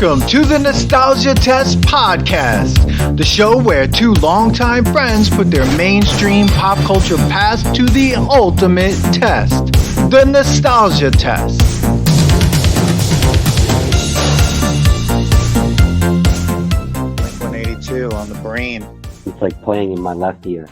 Welcome to the Nostalgia Test Podcast, the show where two longtime friends put their mainstream pop culture past to the ultimate test, the Nostalgia Test. Blink 182 on the brain. It's like playing in my left ear.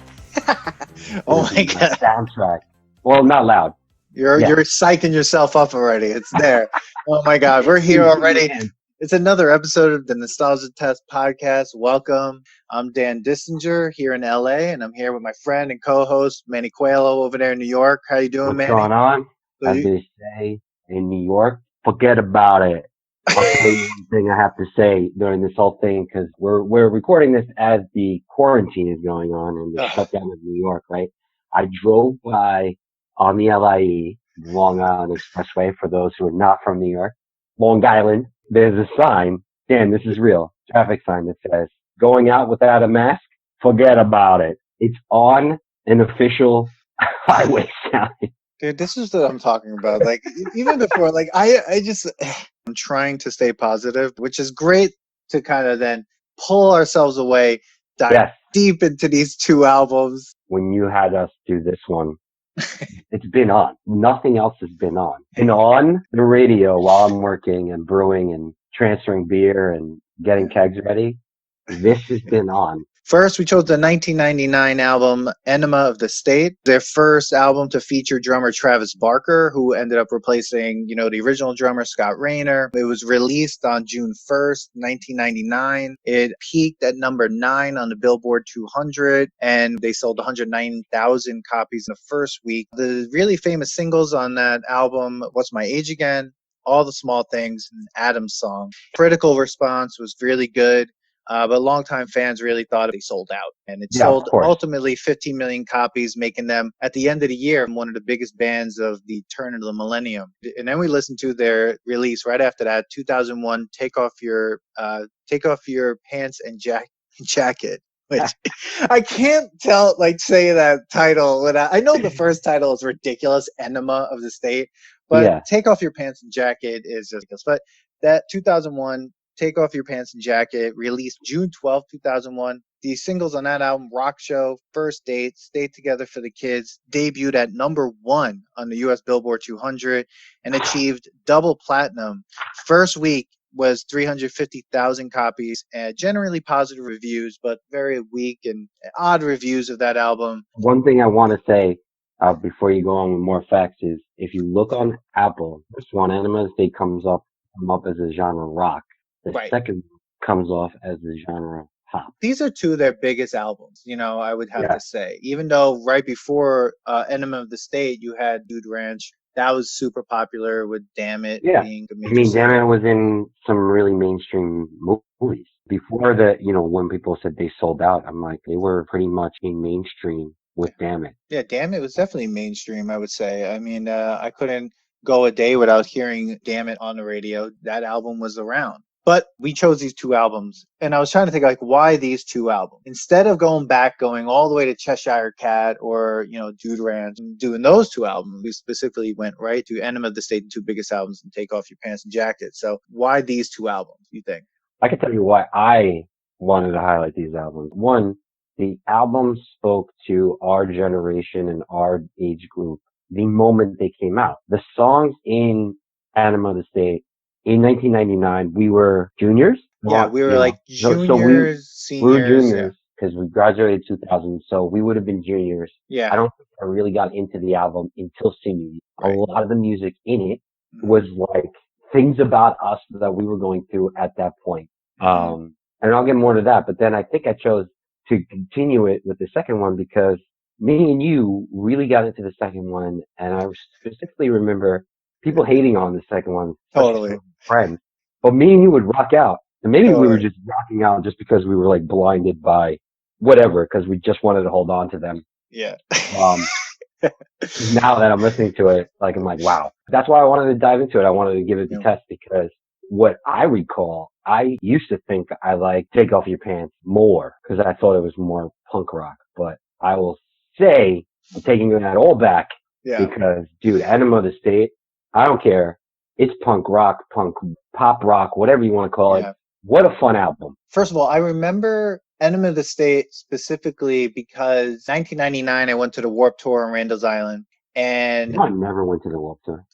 Oh my God. Soundtrack. Well, not loud. You're psyching yourself up already. It's there. Oh my God. We're here already. It's another episode of the Nostalgia Test Podcast. Welcome. I'm Dan Dissinger here in LA, and I'm here with my friend and co-host Manny over there in New York. How you doing, Manny? What's going on? As they say in New York, forget about it. I'll tell you one thing I have to say during this whole thing, because we're recording this as the quarantine is going on and the shutdown of New York, right? I drove by on the LIE, Long Island Expressway, for those who are not from New York, Long Island. There's a sign, Dan, this is real, traffic sign that says, going out without a mask, forget about it. It's on an official highway sign. Dude, this is what I'm talking about. Like, even before, like, I'm trying to stay positive, which is great to kind of then pull ourselves away, dive deep into these two albums. When you had us do this one, it's been on. Nothing else has been on. And on the radio while I'm working and brewing and transferring beer and getting kegs ready, this has been on. First, we chose the 1999 album Enema of the State, their first album to feature drummer Travis Barker, who ended up replacing, the original drummer Scott Rayner. It was released on June 1st, 1999. It peaked at number 9 on the Billboard 200, and they sold 109,000 copies in the first week. The really famous singles on that album, What's My Age Again, All the Small Things, and Adam's Song. Critical response was really good. But longtime fans really thought they sold out. And it sold ultimately 15 million copies, making them, at the end of the year, one of the biggest bands of the turn of the millennium. And then we listened to their release right after that, 2001, Take Off Your Pants and Jacket. Which I can't say that title without. I know the first title is ridiculous, Enema of the State, but Take Off Your Pants and Jacket is ridiculous. But that 2001, Take Off Your Pants and Jacket, released June 12, 2001. The singles on that album, Rock Show, First Date, Stay Together for the Kids, debuted at number 1 on the U.S. Billboard 200 and achieved double platinum. First week was 350,000 copies, and generally positive reviews, but very weak and odd reviews of that album. One thing I want to say before you go on with more facts is, if you look on Apple, this one, Enema of the State, come up as a genre rock. The second comes off as the genre pop. These are two of their biggest albums, I would have to say. Even though right before Enema of the State, you had Dude Ranch. That was super popular with Damn It being a major Damn It was in some really mainstream movies. Before that, when people said they sold out, I'm like, they were pretty much in mainstream with Damn It. Yeah, Damn It was definitely mainstream, I would say. I mean, I couldn't go a day without hearing Damn It on the radio. That album was around. But we chose these two albums, and I was trying to think, why these two albums? Instead of going all the way to Cheshire Cat or, Dude Ranch and doing those two albums, we specifically went right to Enema of the State, the two biggest albums, and Take Off Your Pants and Jacket. So why these two albums, do you think? I can tell you why I wanted to highlight these albums. One, the albums spoke to our generation and our age group the moment they came out. The songs in Enema of the State, in 1999, we were juniors. Yeah, we were juniors, seniors. We were juniors because we graduated 2000, so we would have been juniors. Yeah. I don't think I really got into the album until senior year. Right. A lot of the music in it was like things about us that we were going through at that point. And I'll get more to that, but then I think I chose to continue it with the second one because me and you really got into the second one, and I specifically remember people hating on the second one. Totally. Friends. But me and you would rock out. And maybe we were just rocking out just because we were blinded by whatever, because we just wanted to hold on to them. Yeah. Now that I'm listening to it, I'm like, wow. That's why I wanted to dive into it. I wanted to give it the test because what I recall, I used to think I liked Take Off Your Pants more because I thought it was more punk rock. But I will say I'm taking that all back because, dude, Enema of the State, I don't care It's punk rock, pop rock, whatever you want to call it. Yeah. What a fun album. First of all, I remember Enema of the State specifically because 1999 I went to the Warped Tour on Randall's Island, You and know, I never went to the Warped Tour.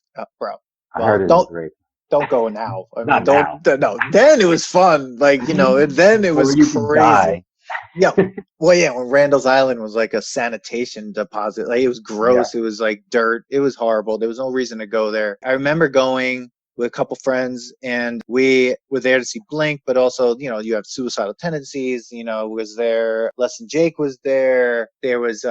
bro, I well, heard it was great. don't go now. I mean, Not don't now. no. Then it was fun, like then it Or was you could crazy. die. Yeah. Well, yeah, when Randall's Island was like a sanitation deposit. Like it was Yeah. gross. It was like dirt. It was horrible. There was no reason to go there. I remember going with a couple friends and we were there to see Blink, but also, you have Suicidal Tendencies, was there. Less Than Jake was there. There was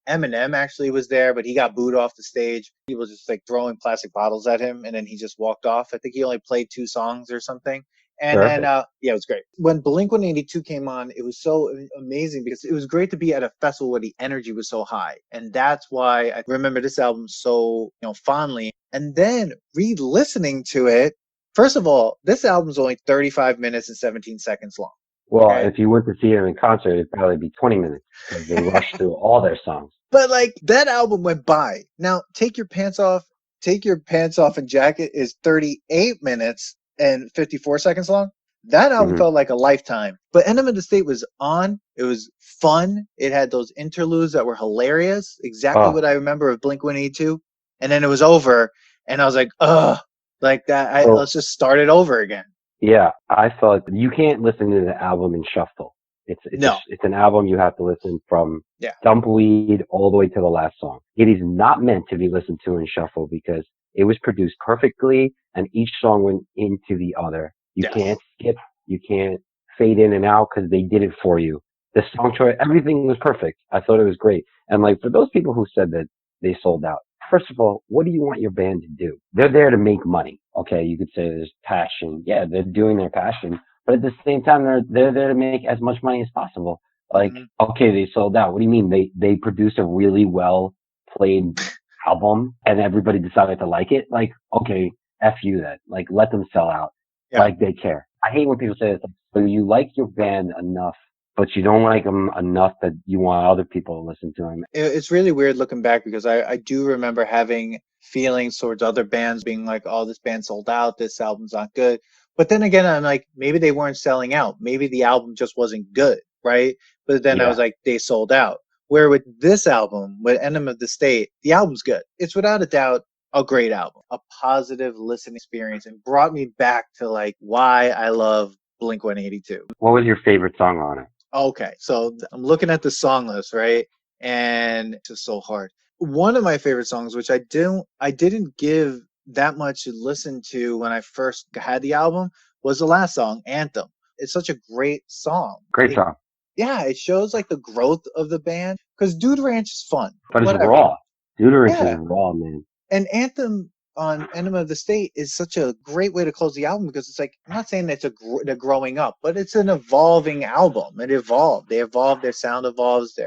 Eminem actually was there, but he got booed off the stage. People just like throwing plastic bottles at him and then he just walked off. I think he only played 2 songs or something. And then, Perfect. yeah, it was great. When Blink 182 came on, it was so amazing because it was great to be at a festival where the energy was so high. And that's why I remember this album so, fondly. And then re-listening to it, first of all, this album's only 35 minutes and 17 seconds long. Well, Okay. if you went to see them in concert, it'd probably be 20 minutes because they rushed through all their songs. But like that album went by. Now, Take Your Pants Off and Jacket is 38 minutes and 54 seconds long. That album felt like a lifetime. But Enema of the State was on. It was fun. It had those interludes that were hilarious. Exactly what I remember of Blink 182. And then it was over. And I was like, ugh, like that. Let's just start it over again. Yeah, I thought you can't listen to the album in shuffle. It's an album you have to listen from Dumpweed all the way to the last song. It is not meant to be listened to in shuffle because it was produced perfectly and each song went into the other. You can't skip, you can't fade in and out because they did it for you. The song choice, everything was perfect. I thought it was great. And like for those people who said that they sold out, first of all, what do you want your band to do? They're there to make money. Okay, you could say there's passion. Yeah, they're doing their passion. But at the same time, they're there to make as much money as possible. Like, okay, they sold out. What do you mean? They produced a really well played album and everybody decided to like it? Like, okay, F you then. Like, let them sell out. Yeah. Like, they care. I hate when people say it's like, so you like your band enough, but you don't like them enough that you want other people to listen to them. It's really weird looking back because I do remember having feelings towards other bands being like, oh, this band sold out. This album's not good. But then again, I'm like, maybe they weren't selling out. Maybe the album just wasn't good, right? But then I was like, they sold out. Where with this album, with Enema of the State, the album's good. It's without a doubt a great album, a positive listening experience, and brought me back to like why I love Blink 182. What was your favorite song on it? Okay, so I'm looking at the song list, right? And it's just so hard. One of my favorite songs, which I didn't give that much to listen to when I first had the album, was the last song, Anthem. It's such a great song. Great song. Yeah, it shows like the growth of the band because Dude Ranch is fun. But it's raw. Dude Ranch is raw, man. And Anthem on Enema of the State is such a great way to close the album because it's like, I'm not saying that they're growing up, but it's an evolving album. It evolved. They evolved. Their sound evolves.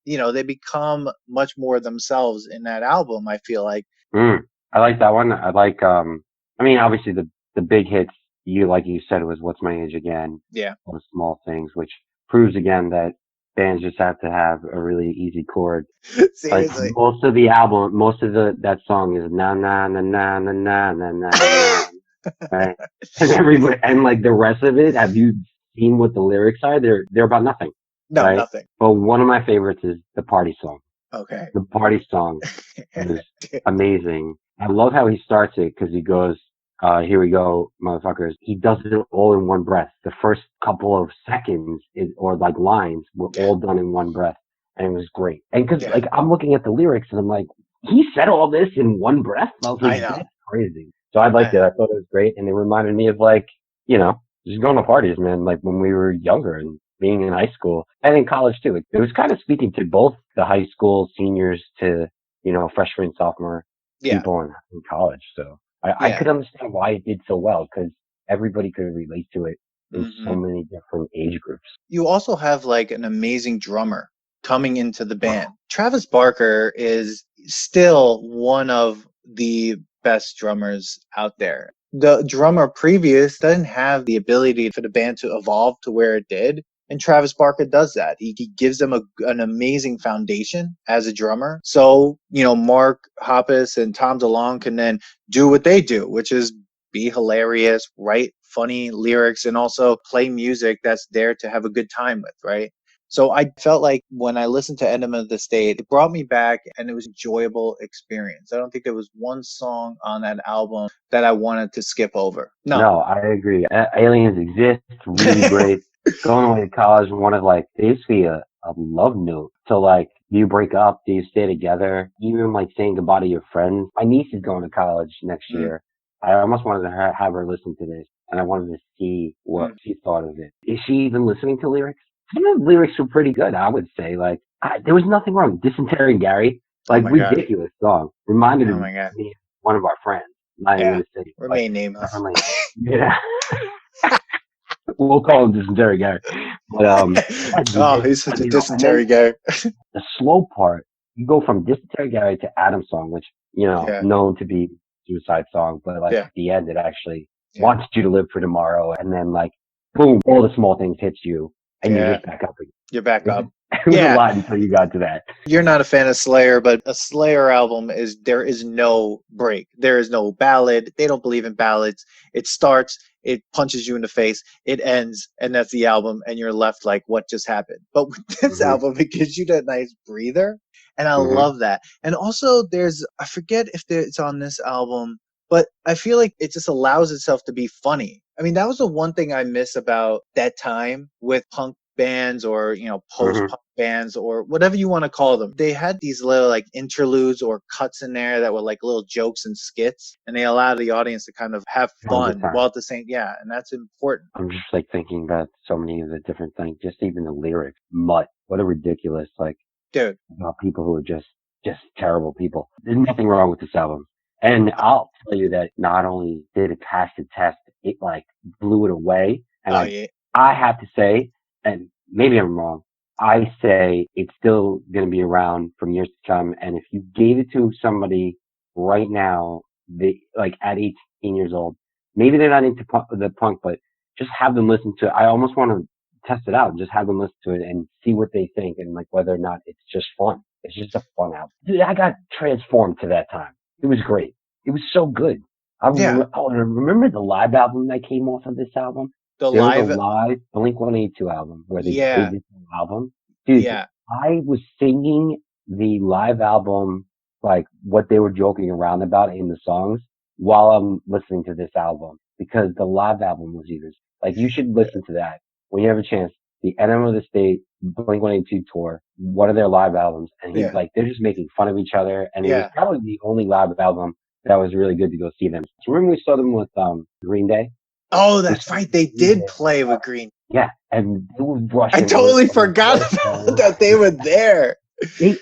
They become much more themselves in that album, I feel like. I like that one. I like, obviously the big hits, like you said, was What's My Age Again? Yeah. All the small things, which proves again that bands just have to have a really easy chord. Seriously. Like most of the album, that song is na na na na na na na na na. Right? And like the rest of it, have you seen what the lyrics are? They're about nothing. No, right? Nothing. But one of my favorites is the party song. Okay. The party song is amazing. I love how he starts it because he goes, here we go, motherfuckers. He does it all in one breath. The first couple of seconds or like lines were all done in one breath. And it was great. And because like I'm looking at the lyrics and I'm like, he said all this in one breath? I was like, that's crazy. So I liked it. I thought it was great. And it reminded me of like, just going to parties, man, like when we were younger and being in high school and in college too. It was kind of speaking to both the high school seniors to, freshman, sophomore people in college. So I could understand why it did so well because everybody could relate to it in so many different age groups. You also have like an amazing drummer coming into the band. Travis Barker is still one of the best drummers out there. The drummer previous doesn't have the ability for the band to evolve to where it did. And Travis Barker does that. He gives them an amazing foundation as a drummer. So, Mark Hoppus and Tom DeLonge can then do what they do, which is be hilarious, write funny lyrics, and also play music that's there to have a good time with, right? So I felt like when I listened to Enema of the State, it brought me back and it was an enjoyable experience. I don't think there was one song on that album that I wanted to skip over. No. No, I agree. Aliens exist. Really great. Going away to college, one of like basically a love note. So like, do you break up? Do you stay together? Even like saying goodbye to your friends. My niece is going to college next Mm, year. I almost wanted to have her listen to this, and I wanted to see what mm. she thought of it. Is she even listening to lyrics? Some of the lyrics were pretty good, I would say. Like, there was nothing wrong. Dysentery Gary, Oh like my God. ridiculous song. Reminded Oh my God. me of one of our friends. Not even Yeah. gonna say, but Remain nameless. definitely, yeah. We'll call him Dysentery Gary. But yeah, Oh, dude, he's such a and then dysentery guy. the slow part, you go from Dysentery Gary to Adam Song, which Yeah. known to be suicide song, but like Yeah. at the end, it actually Yeah. wants you to live for tomorrow, and then like boom, all the small things hits you, and you're Yeah. just back up again. You're back up. It was a Yeah. lot until you got to that. You're not a fan of Slayer, but a Slayer album is there is no break. There is no ballad. They don't believe in ballads. It starts, it punches you in the face, it ends, and that's the album, and you're left like, what just happened? But with this Hmm. album, it gives you that nice breather, and I Hmm. love that. And also, I forget if it's on this album, but I feel like it just allows itself to be funny. I mean, that was the one thing I miss about that time with punk bands or post Hmm. punk bands or whatever you want to call them. They had these little like interludes or cuts in there that were like little jokes and skits, and they allowed the audience to kind of have fun 100%. while at the same, yeah, and that's important. I'm just like thinking about so many of the different things, just even the lyrics. Mutt, what a ridiculous like Dude. about people who are just terrible people. There's nothing wrong with this album. And I'll tell you that not only did it pass the test, it like blew it away. And Oh yeah. I have to say, and maybe I'm wrong, I say it's still going to be around from years to come. And if you gave it to somebody right now, they like at 18 years old, maybe they're not into the punk, but just have them listen to it. I almost want to test it out and just have them listen to it and see what they think and like whether or not it's just fun. It's just a fun album. Dude, I got transformed to that time. It was great. It was so good. Yeah. And remember the live album that came off of this album? The There was a live. live Blink-182 album where they played Yeah. this album. Dude, Yeah. I was singing the live album, like what they were joking around about in the songs while I'm listening to this album because the live album was even like, you should listen to that when you have a chance. The Enema of the State Blink-182 tour, one of their live albums, and he's Yeah. like, they're just making fun of each other, and it was Yeah. probably the only live album that was really good to go see them. So remember we saw them with Green Day? Oh, We that's saw right. They Green did Day. play with Green. Yeah, and they were I rushing. totally forgot about that they were there. They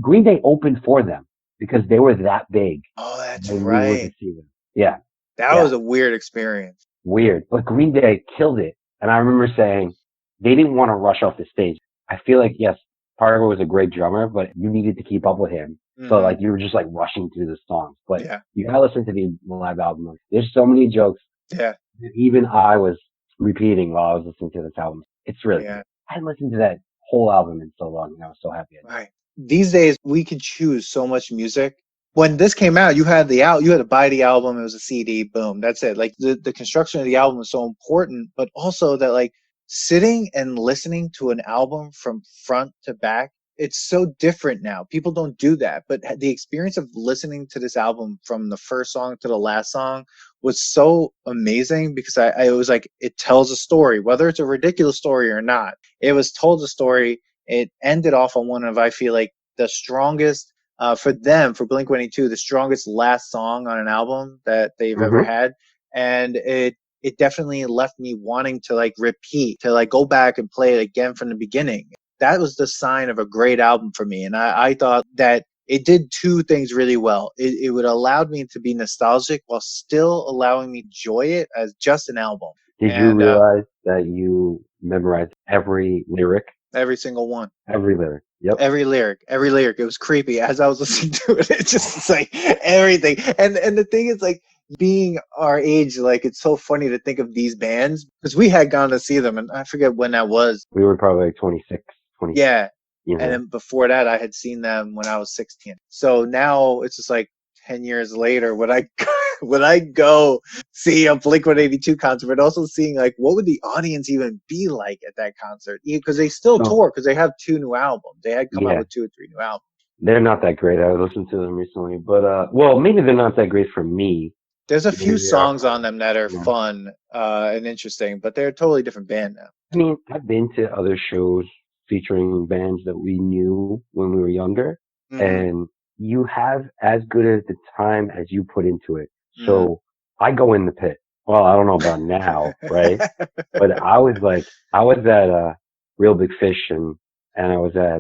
Green Day opened for them because they were that big. Oh, that's And we went to right. see them. Yeah, That yeah. was a weird experience. Weird. But Green Day killed it. And I remember saying they didn't want to rush off the stage. I feel like, yes, Parker was a great drummer, but you needed to keep up with him. So Mm-hmm. like you were just like rushing through the songs. But Yeah. you gotta listen to the live album. There's so many jokes Yeah. that even I was repeating while I was listening to this album. It's really Yeah. good. I hadn't listened to that whole album in so long, and I was so happy. Right. These days we can choose so much music. When this came out, you had you had to buy the album, it was a CD, boom, that's it. Like the construction of the album is so important, but also that like sitting and listening to an album from front to back, it's so different now. People don't do that, but the experience of listening to this album from the first song to the last song was so amazing because I was like, it tells a story, whether it's a ridiculous story or not. It was told a story. It ended off on one of, I feel like, the strongest for them, for Blink-182, the strongest last song on an album that they've ever Mm-hmm. had, and it definitely left me wanting to like repeat, to like go back and play it again from the beginning. That was the sign of a great album for me, and I thought that it did two things really well. It would allowed me to be nostalgic while still allowing me to enjoy it as just an album, Did you and realize that you memorized every lyric? every single one. Every lyric. Yep. Every lyric, every lyric. It was creepy as I was listening to it. It's just it's like everything. And the thing is, like, being our age, like, it's so funny to think of these bands because we had gone to see them, and I forget when that was. We were probably like 26, 20, Yeah, you and know. then before that, I had seen them when I was 16. So now it's just like 10 years later when I when I go see a Blink-182 concert, but also seeing like what would the audience even be like at that concert? Because they still So tour because they have 2 new albums. They had come out yeah, with 2 or 3 new albums. they're not that great. I listened to them recently, but well, maybe they're not that great for me. There's a Maybe few they are songs for on them that are you know. fun and interesting, but they're a totally different band now. I mean, I've been to other shows featuring bands that we knew when we were younger, Mm-hmm. and you have as good as the time as you put into it. Mm. So I go in the pit. Well, I don't know about now, right? But I was at Real Big Fish and I was at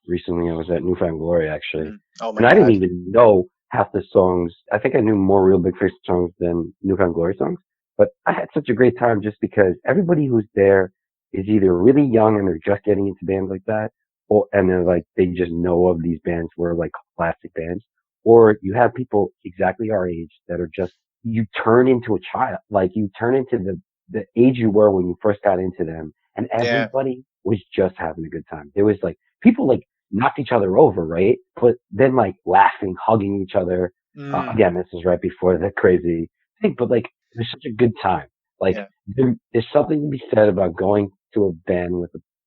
recently I was at Newfound Glory actually. Mm. Oh my And I didn't God. even know half the songs. I think I knew more Real Big Fish songs than Newfound Glory songs. But I had such a great time just because everybody who's there is either really young and they're just getting into bands like that, or and they're like they just know of these bands were like classic bands, or you have people exactly our age that are just you turn into a child, like you turn into the age you were when you first got into them, and Yeah. everybody was just having a good time. There was like people like knocked each other over, right? But then like laughing, hugging each other. Mm. Again, this is right before the crazy thing, but like it was such a good time. Like Yeah. there's something to be said about going to a band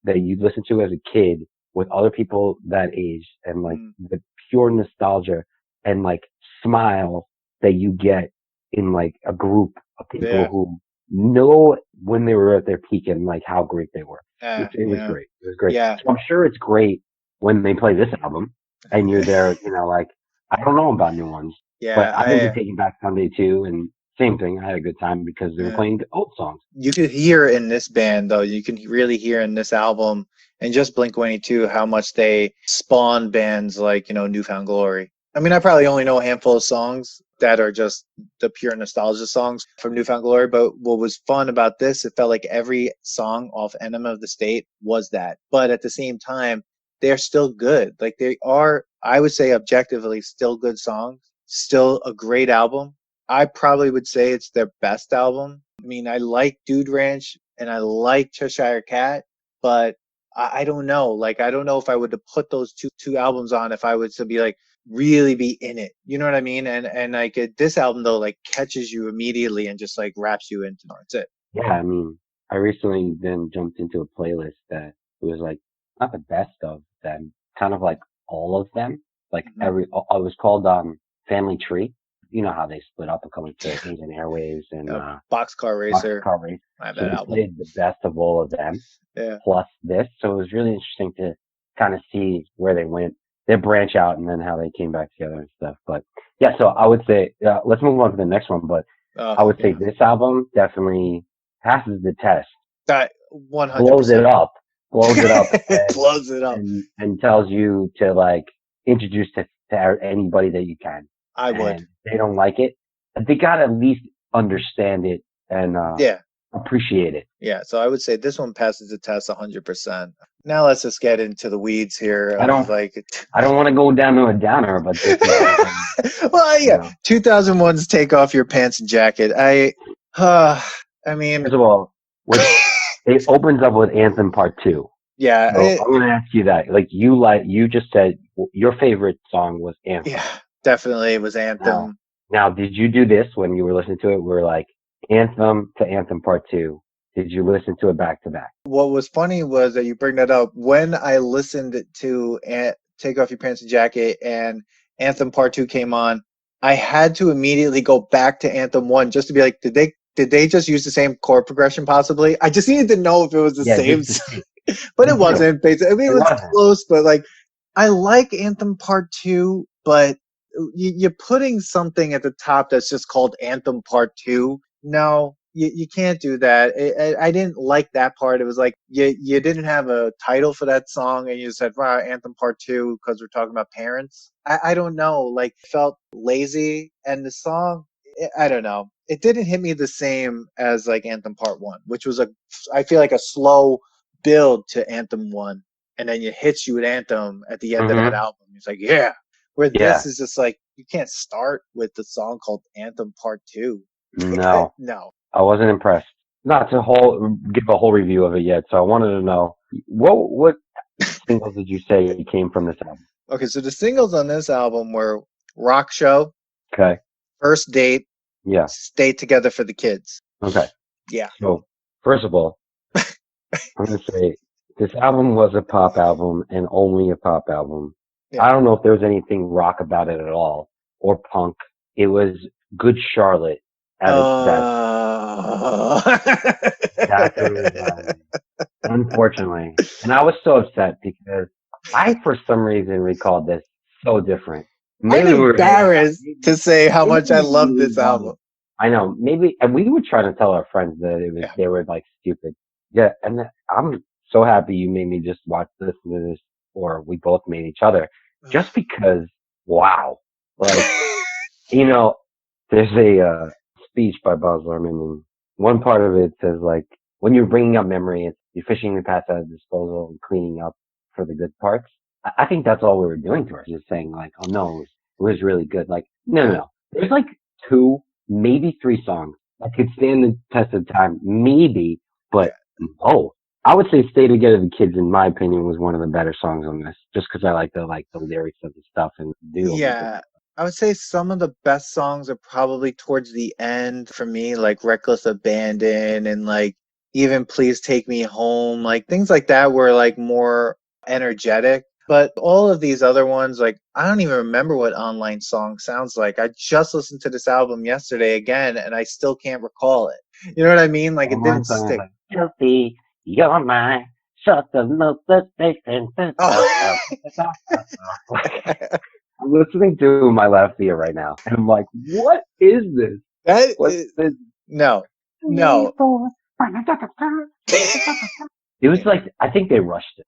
that you listen to as a kid with other people that age and like Mm. the pure nostalgia and like smile that you get in like a group of people Yeah. who know when they were at their peak and like how great they were. Yeah. It was Yeah. great. It was great. Yeah. So I'm sure it's great when they play this album and you're there, like I don't know about new ones, but Yeah. I've been to Taking Back Sunday too, and same thing. I had a good time because they were Yeah. playing old songs. You could hear in this band though, you can really hear in this album and just Blink-182 how much they spawn bands like, Newfound Glory. I mean, I probably only know a handful of songs that are just the pure nostalgia songs from Newfound Glory, but what was fun about this, it felt like every song off Enema of the State was that. But at the same time, they're still good. Like they are, I would say objectively still good songs, still a great album. I probably would say it's their best album. I mean, I like Dude Ranch and I like Cheshire Cat, but I don't know. Like, I don't know if I would have put those two albums on if I was to be like really be in it. You know what I mean? And like this album though, like catches you immediately and just like wraps you into it. That's it. Yeah, I mean, I recently then jumped into a playlist that it was like not the best of them, kind of like all of them. Like Mm-hmm. it was called Family Tree. You know how they split up according to Asian Airwaves and Boxcar Racer. Boxcar Race. I have So that they album. played the best of all of them Yeah. plus this. So it was really interesting to kind of see where they went, their branch out, and then how they came back together and stuff. But yeah, so I would say let's move on to the next one. But I would say Yeah. this album definitely passes the test, That blows it 100%. up, blows it up, Blows it up. and tells you to like introduce to anybody that you can. I would. And if they don't like it, they gotta at least understand it and Yeah. appreciate it. Yeah, so I would say this one passes the test 100%. Now let's just get into the weeds here I of don't like I don't want to go down to a downer, but this is definitely, well, you yeah, know. 2001's Take Off Your Pants and Jacket. I mean, First of all, with it opens up with Anthem Part Two. yeah, So I'm gonna ask you that. You just said your favorite song was Anthem. yeah, definitely it was Now, Anthem. now, did you do this when you were listening to it? We're like Anthem to Anthem Part Two. Did you listen to it back to back? What was funny was that you bring that up when I listened to Take Off Your Pants and Jacket and Anthem Part 2 came on. I had to immediately go back to Anthem 1 just to be like, did they just use the same chord progression possibly? I just needed to know if it was the Yeah, same, just to see. but Me it too. wasn't. Basically, I mean, it It was wasn't. close, but like, I like Anthem Part 2, but you're putting something at the top that's just called Anthem Part 2. No, you can't do that. I didn't like that part. It was like you didn't have a title for that song and you said, wow, Anthem Part 2 because we're talking about parents. I don't know. Like, it felt lazy. And the song, I don't know. It didn't hit me the same as like Anthem Part 1, which was I feel like a slow build to Anthem 1. And then it hits you with Anthem at the end of that Mm-hmm. album. It's like, yeah. Where this Yeah. is just like, you can't start with the song called Anthem Part 2. No, No. I wasn't impressed. Not to give a whole review of it yet. So I wanted to know what singles did you say came from this album? Okay, so the singles on this album were Rock Show, Okay. First Date, Yeah. Stay together for the kids. Okay. Yeah. So first of all, I'm gonna say this album was a pop album and only a pop album. Yeah. I don't know if there was anything rock about it at all or punk. It was Good Charlotte at its best. Oh. That's what it reminded me. Unfortunately. And I was so upset because I, for some reason, recalled this so different. I'm Maybe we were, embarrassed to say how maybe much I we love really this love it. album. I know, maybe, and we were trying to tell our friends that Yeah. they were like stupid. Yeah, and I'm so happy you made me just listen to this, or we both made each other, just because, wow. Like, you know, there's a speech by Baz Luhrmann, and one part of it says like, when you're bringing up memory, it's you're fishing the past out of disposal and cleaning up for the good parts. I think that's all we were doing to her, just saying like, oh no, it was really good. Like, no, no, Yeah. no. There's like two, maybe three songs that could stand the test of time, maybe, but Yeah. no. I would say "Stay Together the Kids," in my opinion, was one of the better songs on this, just because I like the lyrics of the stuff and do make it. Yeah. I would say some of the best songs are probably towards the end for me, like Reckless Abandon and like even Please Take Me Home, like things like that were like more energetic. But all of these other ones, like I don't even remember what Online Song sounds like. I just listened to this album yesterday again and I still can't recall it. You know what I mean? Like it Online didn't song is stick. like, "Guilty, you're mine. Shut the mouth, the station." Oh. I'm listening to my left ear right now, and I'm like, "What is this? That What's is, this?" no. No. It was like I think they rushed it.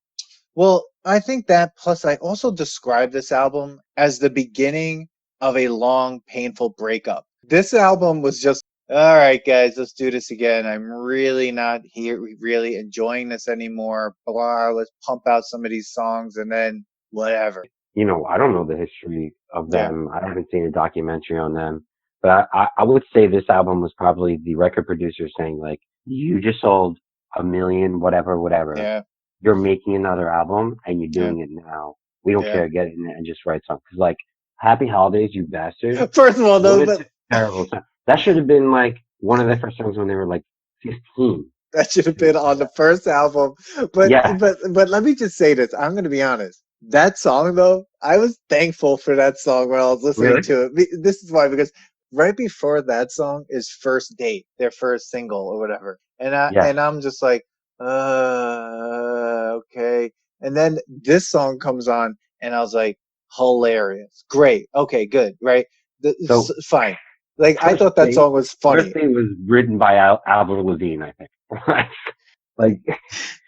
Well, I think that plus I also describe this album as the beginning of a long, painful breakup. This album was just, all right, guys, let's do this again. I'm really not here, really enjoying this anymore. Blah, let's pump out some of these songs and then whatever. I don't know the history of Yeah, them. I haven't seen a documentary on them, but I would say this album was probably the record producer saying like, "You just sold a million, whatever, whatever. yeah, You're making another album and you're yeah, doing it now. We don't yeah. care. Get in there and just write something." Cause like, "Happy Holidays, You Bastard." First of all, What no, a but terrible song. That should have been like one of their first songs when they were like 15. that should have been on the first album. But Yeah. but let me just say this. I'm gonna be honest. That song though, I was thankful for that song when I was listening Really? to it. This is why, because right before that song is First Date, their first single or whatever. Yes. And I'm just like, okay. And then this song comes on and I was like, hilarious. Great. Okay, good, right? It's So fine. Like I first thought that date, song was first funny. date was written by Avril Lavigne, I think. Like,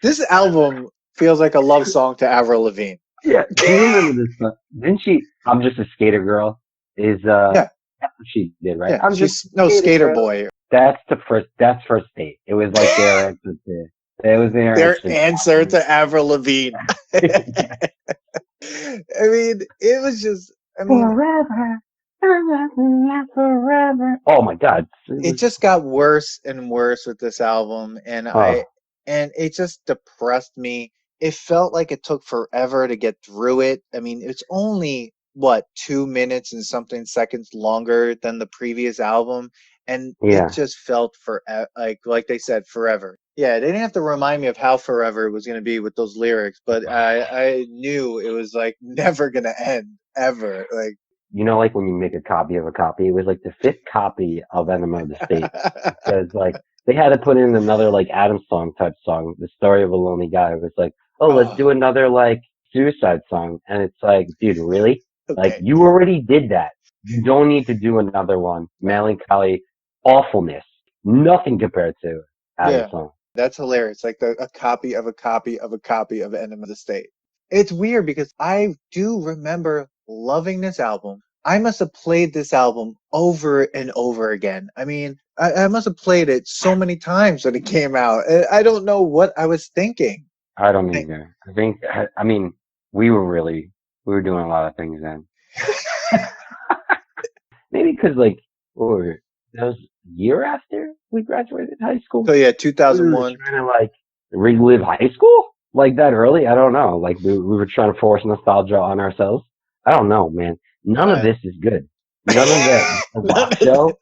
This album feels like a love song to Avril Lavigne. yeah. Do you remember this song? Didn't she? "I'm Just a Skater Girl" is Yeah, that's what she did, right? yeah. I'm just She's a no skater Skater girl. Boy. That's first date. It was like their answer to it was their Their answer answer to to Avril Lavigne. yeah. I mean, it was just. I mean, Forever, forever. Oh my God. It it was just got worse and worse with this album, oh and it just depressed me. It felt like it took forever to get through it. I mean, it's only what 2 minutes and something seconds longer than the previous album, and it yeah. just felt for like they said forever. Yeah, they didn't have to remind me of how forever it was going to be with those lyrics, but I knew it was like never going to end ever. Like Like when you make a copy of a copy, it was like the fifth copy of Enema of the State because like they had to put in another like Adam song type song, The Story of a Lonely Guy. It was like, oh, let's oh, do another like suicide song. And it's like, dude, really? Like okay. you already did that. You don't need to do another one. Melancholy awfulness. Nothing compared to Adam's Yeah, song. that's hilarious. Like a copy of a copy of a copy of Enema of the State. It's weird because I do remember loving this album. I must have played this album over and over again. I mean, I must have played it so many times when it came out. I don't know what I was thinking. I don't I- either. I mean, we were doing a lot of things then. Maybe because like, or that was a year after we graduated high So school. yeah, We were 2001. trying to like relive high school like that early. I don't know. Like we were trying to force nostalgia on ourselves. I don't know, man. None of Uh, this is good. None of the none rock of show.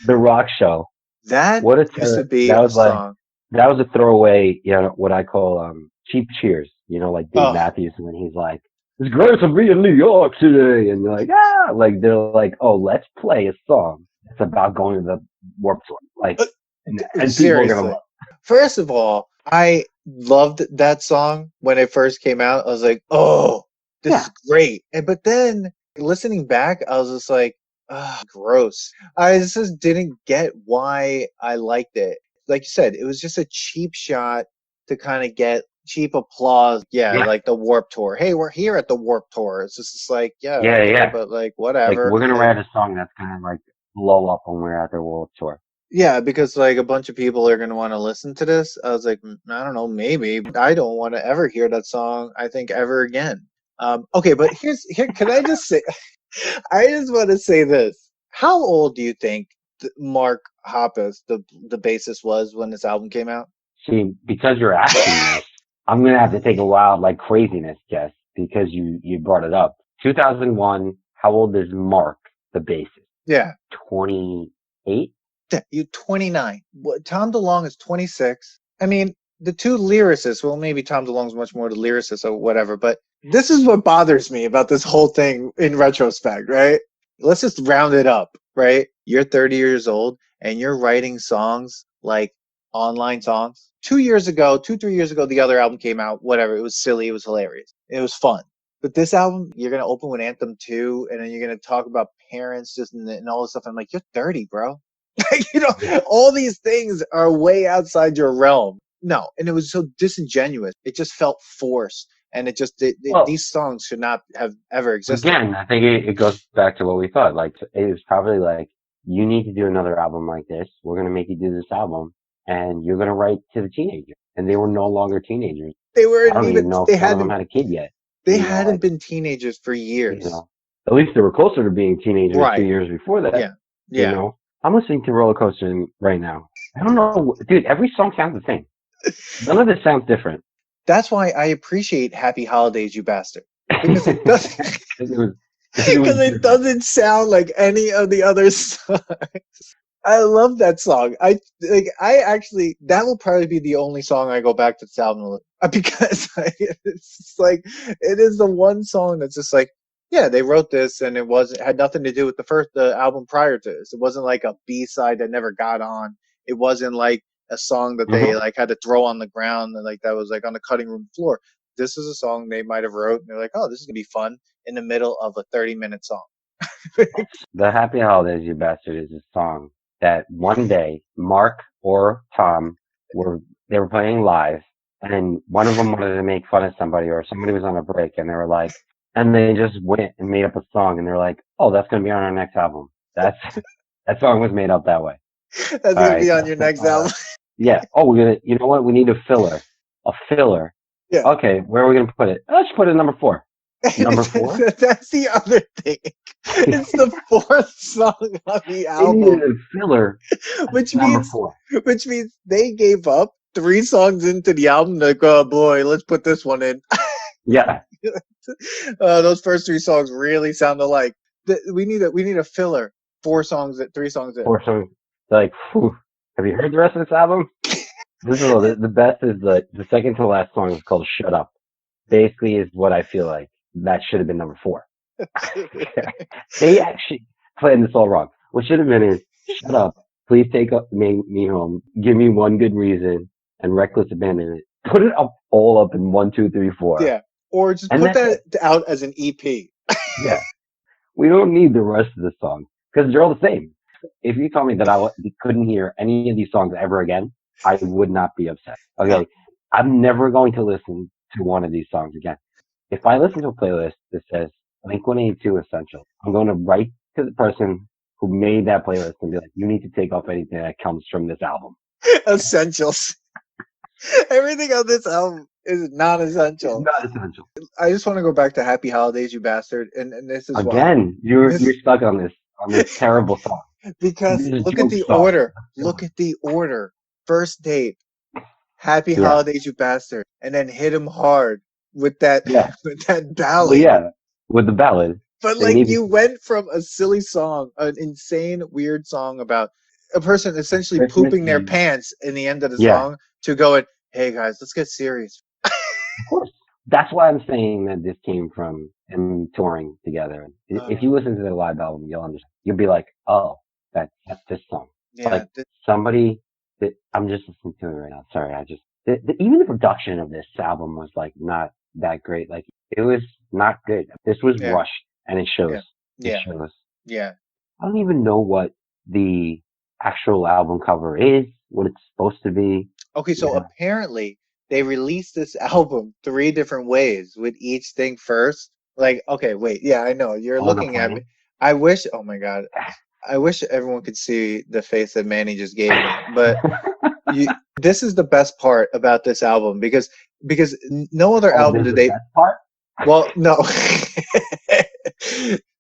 The Rock Show. That What a used to ter- be that a was like song. that was a throwaway, what I call cheap cheers. Like Dave Oh, Matthews when he's like, "It's great to be in New York today," and you're like, "Ah!" Like they're like, "Oh, let's play a song that's about going to the Warped Tour." Like, uh, and people are gonna seriously. love. First of all, I loved that song when it first came out. I was like, "Oh, It. this Yeah, is great." But then listening back, I was just like, "Ah, gross." I just didn't get why I liked it. Like you said, it was just a cheap shot to kind of get cheap applause. Yeah, yeah, like the Warp Tour. Hey, we're here at the Warp Tour. It's just like, yeah, yeah, okay, yeah. but like Like whatever. we're gonna Like, write a song that's gonna like blow up when we're at the World Tour. yeah, because like a bunch of people are going to want to listen to this. I was like, I don't know, maybe. I don't want to ever hear that song, I think, ever again. Okay, but here. Can I just say, I just want to say this. How old do you think Mark Hoppus, the bassist, was when this album came out? See, because you're asking this, I'm gonna have to take a wild like craziness guess because you brought it up. 2001. How old is Mark, the bassist? Yeah, 28. yeah, you 29. Tom DeLonge is 26. I mean, the two lyricists, well, maybe Tom DeLonge's much more the lyricist or whatever, but this is what bothers me about this whole thing in retrospect, right? Let's just round it up, right? You're 30 years old and you're writing songs like online songs. 2 years ago, 3 years ago, the other album came out, whatever. It was silly, it was hilarious, it was fun. But this album, you're going to open with Anthem 2, and then you're going to talk about parents just and all this stuff. I'm like, you're 30, bro. Like, Yeah. all these things are way outside your realm. No, and it was so disingenuous. It just felt forced, and Well, these songs should not have ever existed. again, I think it goes back to what we thought. Like it was probably like you need to do another album like this. We're gonna make you do this album, and you're gonna write to the teenagers. And they were no longer teenagers. They I weren't don't even even know if they one of them hadn't had a kid yet. they Like hadn't been teenagers for you years. know, at least they were closer to being teenagers two Right. years before that. Yeah. Yeah. I'm listening to Roller Coaster right now. I don't know, dude. Every song sounds the same. None of it sounds different. That's why I appreciate Happy Holidays, You Bastard. Because it doesn't it was, it was because it different. doesn't sound like any of the other songs. I love that song. I actually that will probably be the only song I go back to this album because it's just like it is the one song that's just like, yeah, they wrote this and it wasn't had nothing to do with the album prior to this. It wasn't like a B-side that never got on. It wasn't like a song that they Hmm. like had to throw on the ground and like that was like on the cutting room floor. This is a song they might have wrote and they're like, oh, this is gonna be fun in the middle of a 30-minute song. The Happy Holidays, You Bastard is a song that one day Mark or Tom were they were playing live, and one of them wanted to make fun of somebody, or somebody was on a break, and they were like, and they just went and made up a song, and they're like, oh, that's gonna be on our next album. That's that song was made up that way. That's All gonna right. be on your next album. Yeah. Oh, we're gonna. You know what? We need a filler. A filler. Yeah. Okay. Where are we gonna put it? Let's put it number 4. Number 4. That's the other thing. It's the fourth song on the They needed album, a filler. which Number means 4. which means they gave up 3 songs into the album. Like, oh boy, let's put this one in. Yeah. Those first 3 songs really sound alike. We need a filler. 4 songs, 3 songs in. 4 songs. Like, whew. Have you heard the rest of this album? This is the best is the second to last song is called "Shut Up." Basically, is what I feel like that should have been number 4. They actually planned this all wrong. What should have been is "Shut Up, please take me home, give me one good reason," and "Reckless Abandonment." Put it up all up in 1, 2, 3, 4, Yeah, or just and put that's it. that out as an EP. Yeah, we don't need the rest of the songs because they're all the same. If you told me that couldn't hear any of these songs ever again, I would not be upset. No, Okay, I'm never going to listen to one of these songs again. If I listen to a playlist that says Blink 182 Essential, I'm going to write to the person who made that playlist and be like, you need to take off anything that comes from this album. essentials. Everything on this album is It's non-essential. not essential. I just want to go back to Happy Holidays, You Bastard, and this is why. Again, you're This stuck on this terrible song. because This is a look at joke the song. order. Look at the order. First date, Happy Yeah, Holidays, You Bastard, and then hit him hard with that yeah. with that Well, ballad. yeah, with the ballad. But They like needed you went from a silly song, an insane, weird song about a person essentially Christmas pooping their Eve. pants in the end of the Yeah, song to going, "Hey guys, let's get serious." of course. That's why I'm saying that this came from him touring together. If you listen to the live album, you'll understand. You'll be like, oh, that's this song. Yeah, Like somebody that I'm just listening to it right now. Sorry, even the production of this album was like not that great. Like it was not good. This was yeah, rushed, and it shows. yeah, It yeah, shows. yeah. I don't even know what the actual album cover is, what it's supposed to be. Okay, so Yeah, apparently they released this album three different ways with each thing first. Like, okay, wait, yeah, I know. You're on a looking at me. plane. I wish, oh my God, I wish everyone could see the face that Manny just gave me. But you, this is the best part about this album because no other Oh, album this is did the they. best part. Well, no.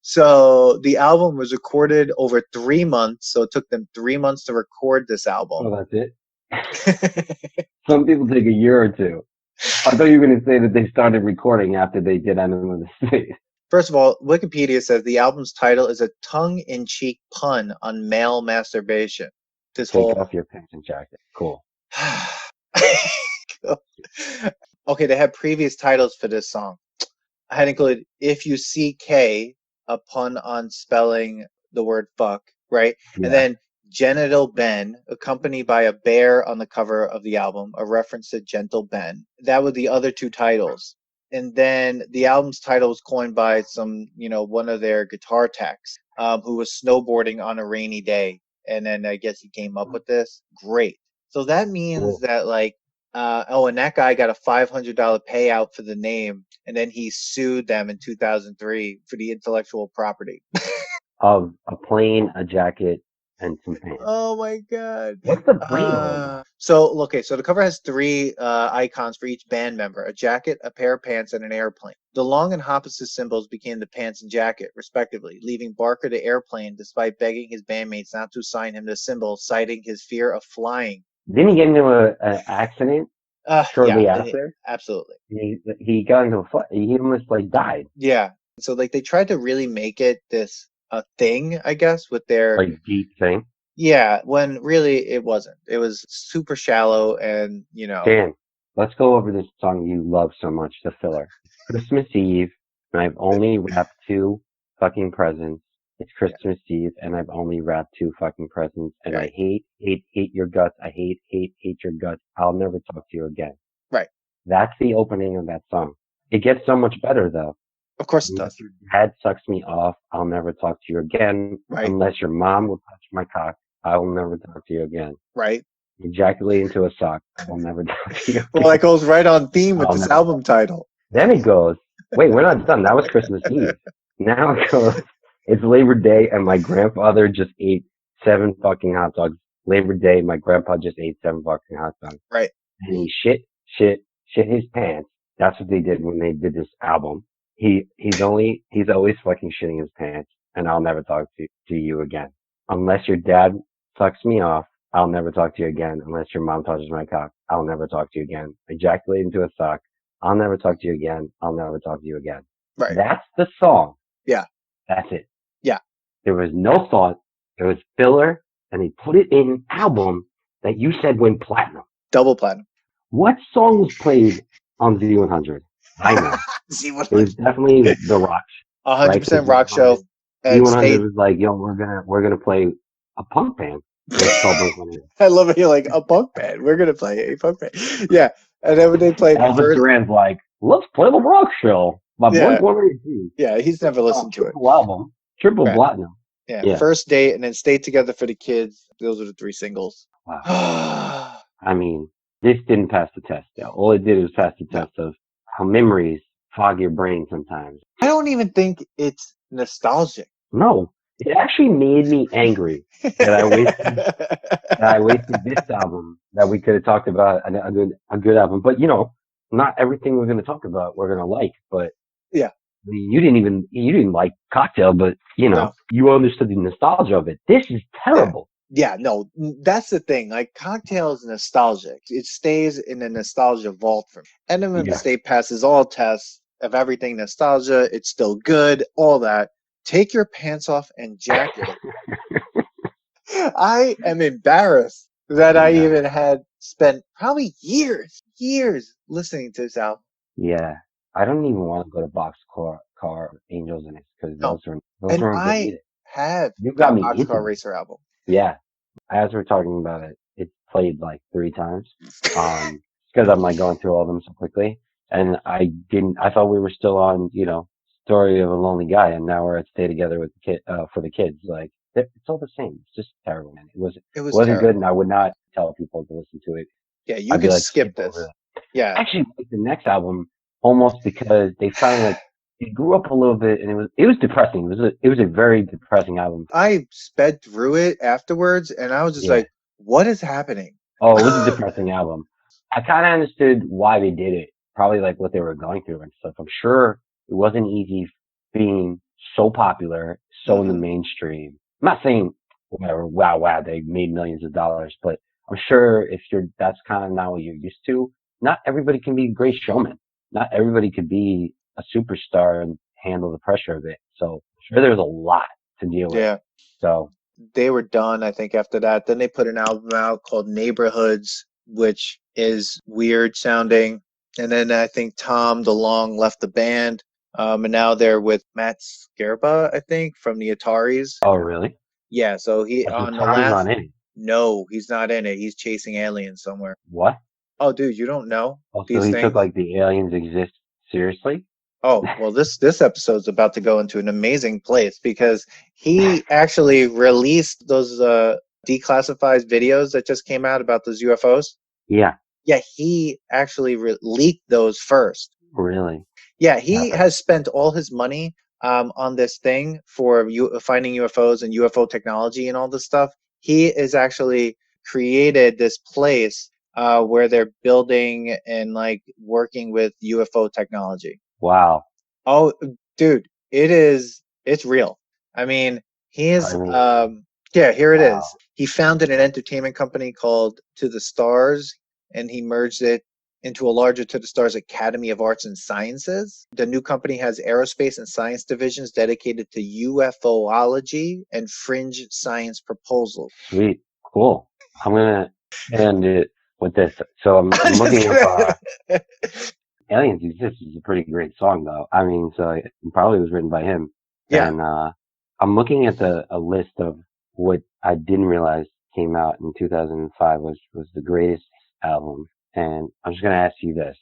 So the album was recorded over 3 months. So it took them 3 months to record this album. Oh, that's it. Some people take a year or two. I thought you were going to say that they started recording after they did Enema of the State. First of all, Wikipedia says the album's title is a tongue-in-cheek pun on male masturbation. This Take whole off your pants and jacket. Cool. okay, they had previous titles for this song. I had included "If You See K," a pun on spelling the word fuck, right? And Yeah. then "Genital Ben," accompanied by a bear on the cover of the album, a reference to Gentle Ben. That were the other two titles. And then the album's title was coined by one of their guitar techs, who was snowboarding on a rainy day. And then I guess he came up with this. Great. So that means Cool. that like, and that guy got a $500 payout for the name, and then he sued them in 2003 for the intellectual property. Of a plane, a jacket, and some pants. Oh my God. What's the plane all about? So the cover has three icons for each band member: a jacket, a pair of pants, and an airplane. The long and opposite symbols became the pants and jacket, respectively, leaving Barker the airplane despite begging his bandmates not to assign him the symbol, citing his fear of flying. Didn't he get into an accident Yeah, shortly after? absolutely. He got into a fight. He almost like died. Yeah. So like they tried to really make it this a thing, I guess, with their Like deep thing. yeah, when really it wasn't. It was super shallow and, Dan, let's go over this song you love so much, the filler. Christmas Eve, and I've only wrapped two fucking presents. It's yeah, Christmas Eve, and I've only wrapped two fucking presents, and I right, hate your guts. I hate your guts. I'll never talk to you again. right. That's the opening of that song. It gets so much better though. Of course it Unless does. your dad sucks me off, I'll never talk to you again. Right, Unless your mom will touch my cock, I will never talk to you again. right. Ejaculate into a sock, I will never talk to you Well, again. that goes right on theme with I'll this never album talk to you. title. Then it goes, wait, we're not done. That was Christmas Eve. Now it goes, it's Labor Day and my grandfather just ate 7 fucking hot dogs. Labor Day, my grandpa just ate 7 fucking hot dogs. Right, And he shit his pants. That's what they did when they did this album. He's always fucking shitting his pants, and I'll never talk to you again. Unless your dad sucks me off, I'll never talk to you again. Unless your mom touches my cock, I'll never talk to you again. Ejaculate into a sock, I'll never talk to you again. I'll never talk to you again. right. That's the song. Yeah, That's it. yeah. There was no thought. There was filler, and they put it in an album that you said went platinum. Double platinum. What song was played on Z100? I know. See what It was definitely the rock, right? 100% rock show and Z100 state. was like, yo, we're gonna play a punk band. It's called Blink-182. I love it. You're like a punk band. We're gonna play a punk band. Yeah, and then when they played Elvis first, Duran's like, let's play the rock show by yeah, Blink-182. yeah, he's never listened to it. Triple album, triple Right. platinum. Yeah, Yeah. first date and then stay together for the kids. Those are the three singles. Wow. No, I mean, this didn't pass the test. Though. All it did was pass the test of how memories fog your brain sometimes. I don't even think it's nostalgic. No, it actually made me angry that I wasted this album that we could have talked about a good album. But not everything we're going to talk about we're going to like. But Yeah. I mean, you didn't like Cocktail, but No. you understood the nostalgia of it. This is terrible. Yeah, no, that's the thing. Like, Cocktail is nostalgic. It stays in the nostalgia vault for me. Enema of the Yeah. State passes all tests. of everything nostalgia. It's still good, all that. Take your pants off and jacket. I am embarrassed that I Yeah. even had spent probably years listening to this album. Yeah. I don't even want to go to Boxcar Angels in it because No. those And weren't good I either. have You got that me Boxcar into it. Racer album. Yeah. As we're talking about it, it's played like 3 times. Because I'm like going through all of them so quickly. And I thought we were still on, Story of a Lonely Guy, and now we're at Stay Together with the kid, for the Kids. Like, it's all the same. It's just terrible, man. It It was wasn't good, terrible. and I would not tell people to listen to it. Yeah, you I'd be could like, skip skip over this. that. Yeah. Actually, like the next album, almost because they finally like, it grew up a little bit, and it was depressing. It was a very depressing album. I sped through it afterwards and I was just Yeah. like, what is happening? Oh, it was a depressing album. I kind of understood why they did it. Probably like what they were going through and stuff. I'm sure it wasn't easy being so popular, so in the Hmm. mainstream. I'm not saying whatever, wow, they made millions of dollars, but I'm sure if that's kind of not what you're used to, not everybody can be a great showman. Not everybody could be a superstar and handle the pressure of it. So I'm sure there's a lot to deal with. Yeah. So They were done, I think, after that. Then they put an album out called Neighborhoods, which is weird sounding. And then I think Tom DeLonge left the band. And now they're with Matt Scarpa, I think, from the Ataris. oh, really? Yeah, so he Oh, so on the Tom's not last. in it. No, he's not in it. He's chasing aliens somewhere. What? Oh, dude, you don't know Oh, so these he took things? like the aliens exist seriously? Oh, well, this episode's about to go into an amazing place because he actually released those declassified videos that just came out about those UFOs. Yeah, Yeah, he actually leaked those first. really. Yeah, Yeah, he has spent all his money on this thing for finding UFOs and UFO technology and all this stuff. He has actually created this place where they're building and like working with UFO technology. wow. Oh, dude, it's real. I mean, I he's mean, yeah, here it wow. is. He founded an entertainment company called To the Stars and he merged it into a larger To the Stars Academy of Arts and Sciences. The new company has aerospace and science divisions dedicated to UFOlogy and fringe science proposals. Sweet. Cool. I'm gonna end it with this. So I'm Just looking up gonna- Aliens Exist is a pretty great song though. I mean, so it probably was written by him. yeah, And I'm looking at a list of what I didn't realize came out in 2005 was the greatest album. And I'm just gonna ask you this.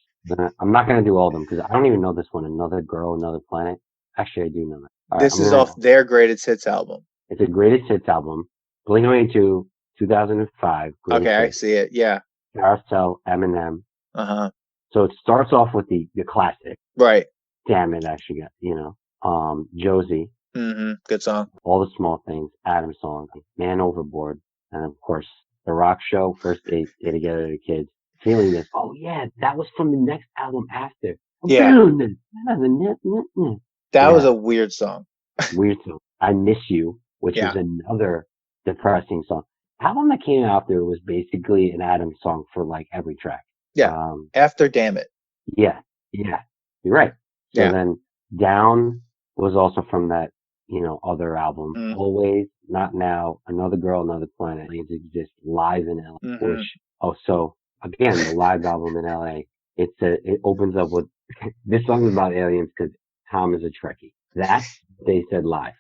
I'm not gonna do all of them because I don't even know this one. Another Girl, Another Planet. Actually, I do know that. All right, this is off their greatest hits album. it's a greatest hits album. Blink-182, 2005, greatest Okay, I hits. see it. Yeah. Carousel, Eminem. Uh-huh. So it starts off with the classic. Right. Damn it, actually got, Josie, Good song. All the Small Things, Adam Song, Man Overboard, and of course, The Rock Show, First Date, Stay Together, the Kids. Feeling this, oh yeah, that was from the next album after. Yeah. That was Yeah, a weird song. weird song. I Miss You, which is Yeah. another depressing song. Album that came out there was basically an Adam song for like every track. Yeah. Um, After Damn It. yeah, yeah, you're right. So Yeah. then Down was also from that, other album. Mm. Always, Not Now, Another Girl, Another Planet. Aliens Exist live in LA. Mhm. So again, the live album in LA. It opens up with this song is about aliens because Tom is a Trekkie. That's what they said live.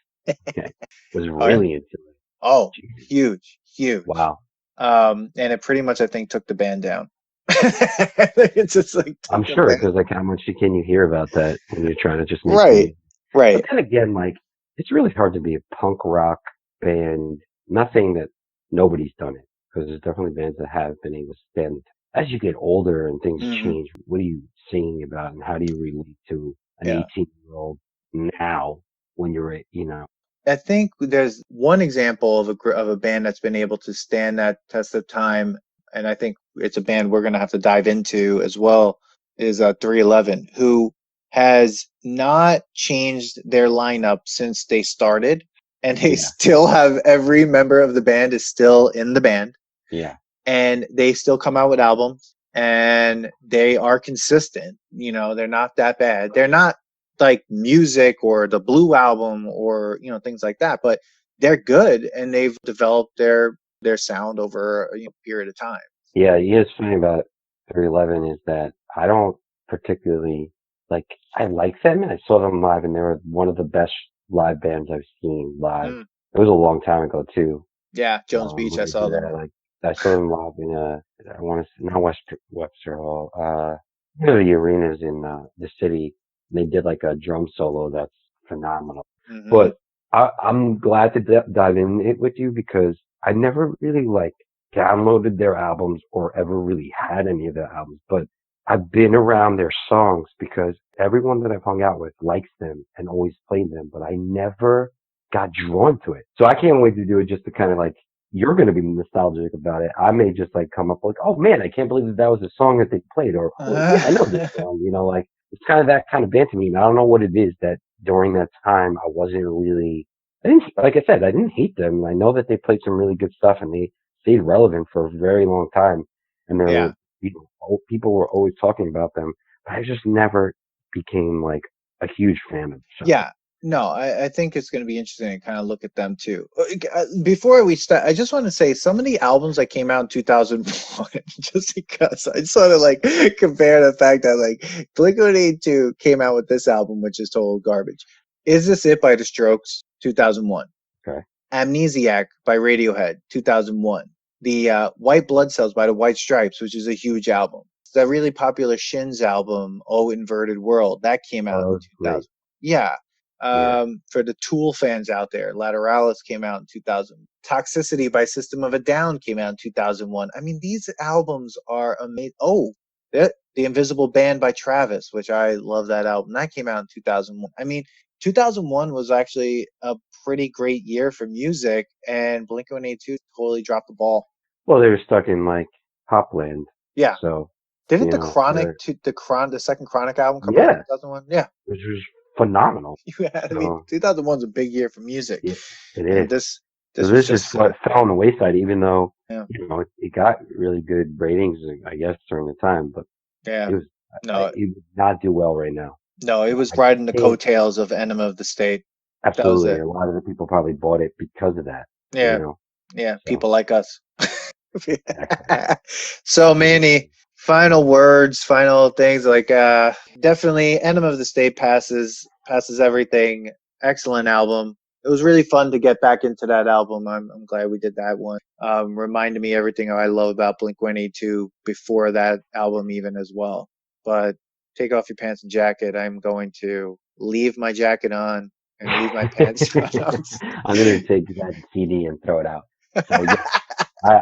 Okay, was Oh, yeah. really into it. Oh, Jesus. huge. Wow. And it pretty much, I think, took the band down. It's just like I'm took the sure band. because like how much can you hear about that when you're trying to just make Right. music? Right. But then again, like it's really hard to be a punk rock band. I'm not saying that nobody's done it because there's definitely bands that have been able to stand. As you get older and things Mhm. change, what are you singing about and how do you relate to an Yeah. 18-year-old now when you're, I think there's one example of a band that's been able to stand that test of time, and I think it's a band we're going to have to dive into as well. Is 311, who has not changed their lineup since they started, and they Yeah. still have every member of the band is still in the band, Yeah. and they still come out with albums, and they are consistent. You know, they're not that bad. They're not like Music or the Blue Album or, you know, things like that, but they're good, and they've developed their sound over a period of time. Yeah, it's funny about 311 is that I don't particularly like. I like them, and I saw them live, and they were one of the best live bands I've seen live. It was a long time ago too. Yeah, Jones Beach. I saw them. I saw them live in I want to not Webster Hall. You know, the arenas in the city. And they did like a drum solo that's phenomenal. But I'm glad to dive in it with you because I never really like downloaded their albums or ever really had any of their albums, but I've been around their songs because everyone that I've hung out with likes them and always played them, but I never got drawn to it. So I can't wait to do it just to kind of like, you're going to be nostalgic about it. I may just like come up like, oh man, I can't believe that was a song that they played, or oh, yeah, I know this song, you know, like it's kind of that kind of band to me. And I don't know what it is that during that time I wasn't really, like I said, I didn't hate them. I know that they played some really good stuff and they stayed relevant for a very long time. And there were, people were always talking about them, but I just never became like a huge fan of them. Yeah. No, I think it's going to be interesting to kind of look at them too. Before we start, I just want to say some of the albums that came out in 2001, just because I sort of like compare the fact that like Blink-182 came out with this album, which is total garbage. Is This It by The Strokes, 2001. Okay. Amnesiac by Radiohead, 2001. The White Blood Cells by the White Stripes, which is a huge album. The really popular Shins album, Oh Inverted World, that came out in 2000. Yeah. For the Tool fans out there, Lateralis came out in 2000. Toxicity by System of a Down came out in 2001. I mean, these albums are amazing. Oh, The Invisible Band by Travis, which I love that album. That came out in 2001. I mean, 2001 was actually a pretty great year for music, and Blink-182 totally dropped the ball. Well, they were stuck in like Popland. Yeah. So didn't the second Chronic album come out in 2001? Yeah. Which was phenomenal. I mean, 2001's a big year for music. Yeah, it is. And this just fell on the wayside, even though you know it got really good ratings, I guess, during the time. But it would not do well right now. No, it was riding the coattails of Enema of the State. Absolutely, a lot of the people probably bought it because of that. Yeah, you know? Yeah, so. People like us. So, Manny, final words, final things, like definitely Enema of the State passes everything. Excellent album. It was really fun to get back into that album. I'm glad we did that one. Reminded me everything I love about Blink-182 before that album even as well. But take off your pants and jacket. I'm going to leave my jacket on and leave my pants on. I'm going to take that CD and throw it out. So, yeah,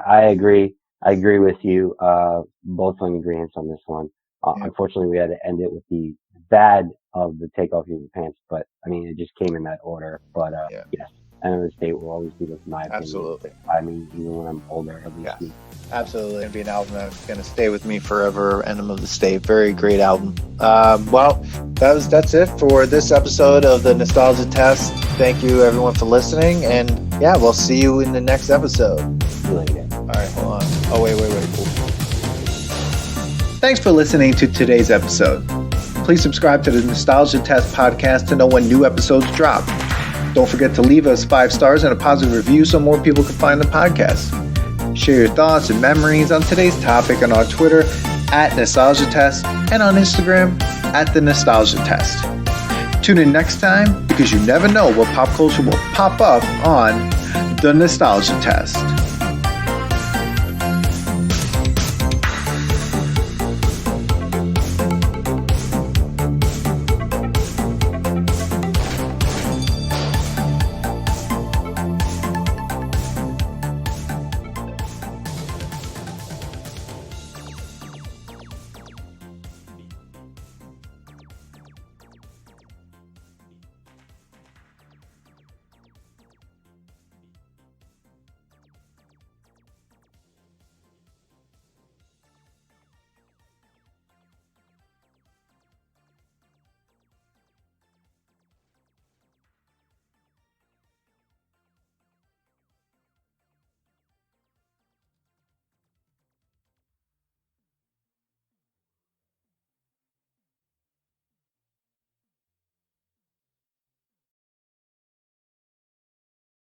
I agree. I agree with you. Both on agreement on this one. Unfortunately, we had to end it with the bad of the take off your pants, but I mean, it just came in that order. But yes, Enema of the State will always be with my opinion. Absolutely. I mean, even when I'm older, at least. Yeah. Absolutely. It'll be an album that's going to stay with me forever. Enema of the State. Very great album. Well, that's it for this episode of the Nostalgia Test. Thank you, everyone, for listening. And yeah, we'll see you in the next episode. See you later. All right, hold on. Oh, wait. Cool. Thanks for listening to today's episode. Please subscribe to the Nostalgia Test podcast to know when new episodes drop. Don't forget to leave us 5 stars and a positive review so more people can find the podcast. Share your thoughts and memories on today's topic on our Twitter @NostalgiaTest and on Instagram @TheNostalgiaTest. Tune in next time because you never know what pop culture will pop up on the Nostalgia Test.